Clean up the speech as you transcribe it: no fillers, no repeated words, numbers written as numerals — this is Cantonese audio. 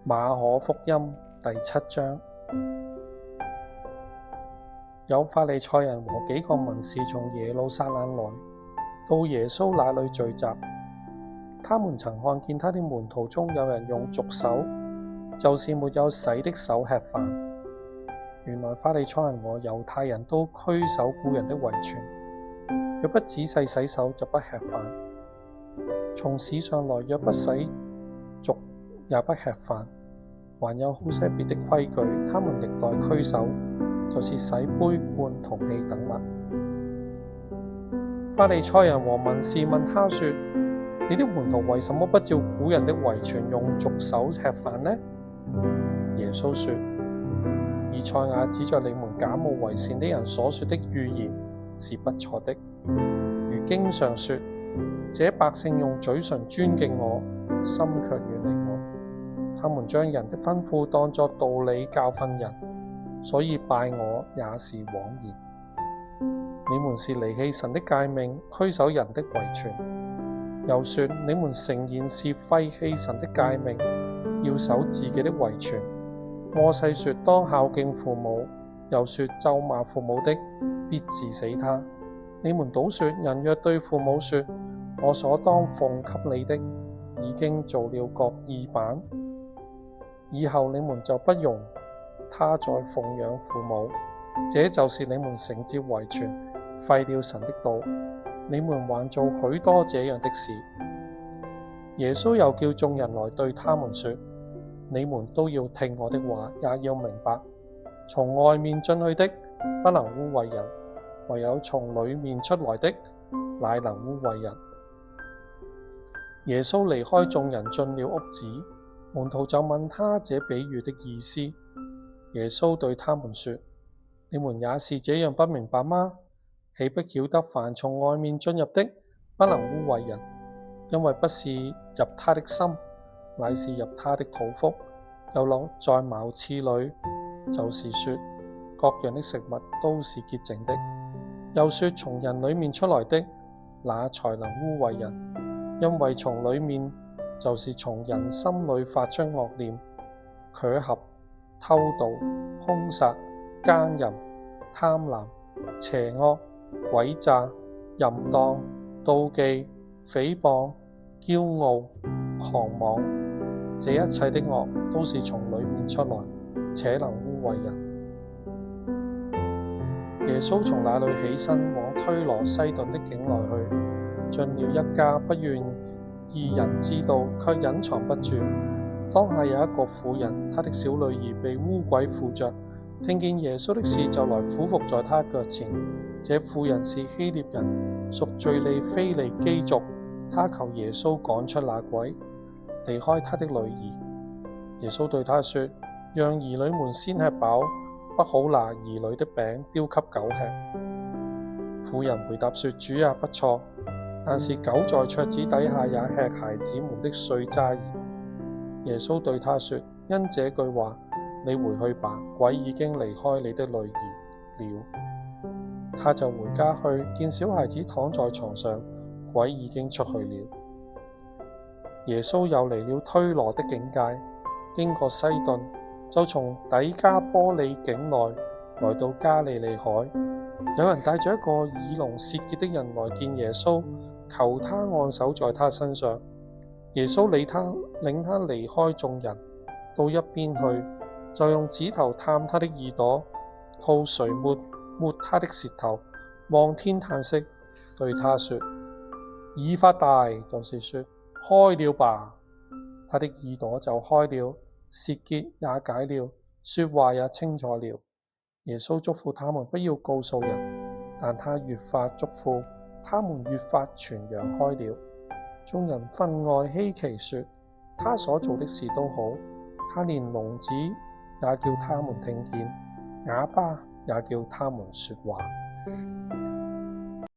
馬可福音第7章。有法利賽人和幾個文士從耶路撒冷來，到耶穌那裏聚集。他們曾看見他的門徒中有人用俗手，就是沒有洗的手吃飯。原來法利賽人和猶太人都拘守古人的遺傳，若不仔細洗手就不吃飯。從市上來若不洗足也不吃飯。還有好些別的規矩，他們歷代拘守，就是洗杯罐銅器等物。法利賽人和文士問他說：你的門徒為什麼不照古人的遺傳用俗手吃飯呢？耶穌說：以賽亞指着你們假冒為善的人所說的預言是不錯的，如經上說：這百姓用嘴唇尊敬我，心卻遠離我。他們將人的吩咐當作道理教訓人，所以拜我也是枉然。你們是離棄神的誡命，拘守人的遺傳。又說你們誠然是廢棄神的誡命，要守自己的遺傳。摩西說當孝敬父母，又說咒罵父母的必治死他。你們倒說人若對父母說我所當奉給你的已經做了個耳板，以後你們就不容他再奉養父母，這就是你們承接遺傳，廢了神的道。你們還做許多這樣的事。耶穌又叫眾人來對他們說：你們都要聽我的話，也要明白，從外面進去的不能污穢人，唯有從裡面出來的乃能污穢人。耶穌離開眾人進了屋子，門徒就問他這比喻的意思。耶穌對他們說：你們也是這樣不明白嗎？豈不曉得凡從外面進入的不能污穢人，因為不是入他的心，乃是入他的肚腹，又落在茅廁裏。就是說各樣的食物都是潔淨的。又說從人裡面出來的那才能污穢人，因為從裡面就是從人心裡發出惡念、攫合、偷盜、兇殺、奸淫、貪婪、邪惡、詭詐、淫蕩、妒忌、誹謗、驕傲、狂妄。這一切的惡都是從裡面出來，且能污穢人。耶穌從那裡起身，往推羅西頓的境內去，進了一家，不願意人知道，卻隱藏不住。當下有一個婦人，她的小女兒被污鬼附着，聽見耶穌的事，就來俯伏在他腳前。這婦人是希臘人，屬敘利腓尼基族。她求耶穌趕出那鬼，離開她的女兒。耶穌對她說：讓兒女們先吃飽，不好拿兒女的餅丟給狗吃。婦人回答說：主也不錯，但是狗在桌子底下也吃孩子們的碎渣兒。耶穌對她說：因這句話，你回去吧，鬼已經離開你的女兒了。她就回家去，見小孩子躺在床上，鬼已經出去了。耶穌又離了推羅的境界，經過西頓，就從底加波利境內來到加利利海。有人帶着一個耳聾舌結的人來見耶穌，求他按手在他身上。耶穌領他離開眾人，到一邊去，就用指頭探他的耳朵，吐水抹他的舌頭，望天嘆息，對他說：以法大，就是說開了吧。他的耳朵就開了，舌結也解了，說話也清楚了。耶穌囑咐他們不要告訴人，但他越發囑咐，他們越發傳揚開了。眾人分外稀奇，說他所做的事都好，他連聾子也叫他們聽見，啞巴也叫他們說話。